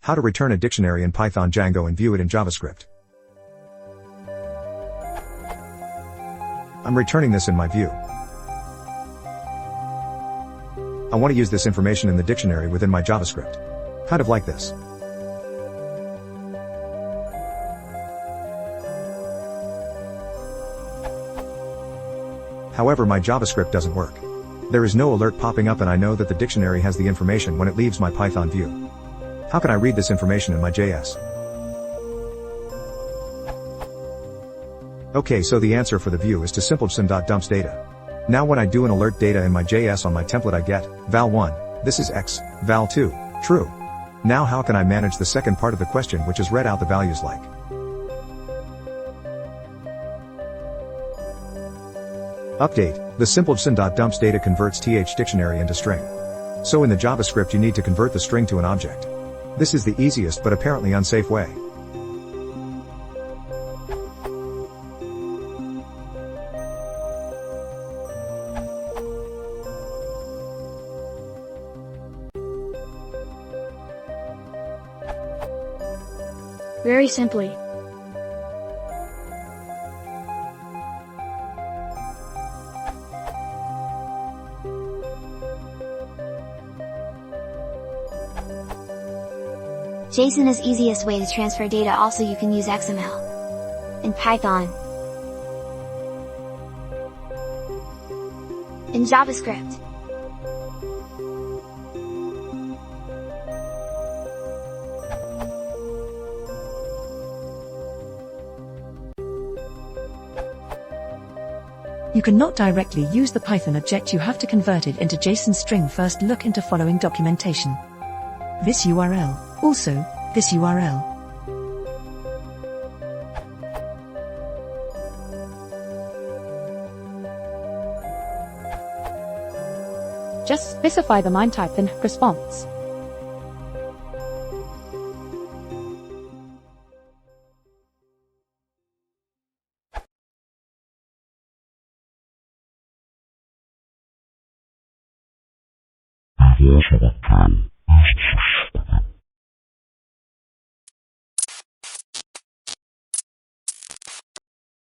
How to return a dictionary in Python Django and view it in JavaScript. I'm returning this in my view. I want to use this information in the dictionary within my JavaScript. Kind of like this. However, my JavaScript doesn't work. There is no alert popping up and I know that the dictionary has the information when it leaves my Python view. How can I read this information in my JS? Okay, so the answer for the view is to simple.dumps data. Now when I do an alert data in my JS on my template I get, val1, this is X, val2, true. Now how can I manage the second part of the question which is read out the values like? Update, the simple.dumps data converts th dictionary into string. So in the JavaScript you need to convert the string to an object. This is the easiest but apparently unsafe way. Very simply. JSON is easiest way to transfer data. Also you can use XML. In Python. In JavaScript. You cannot directly use the Python object, you have to convert it into JSON string first. Look into following documentation. This URL, also, this URL. Just specify the line type in response. Javascript.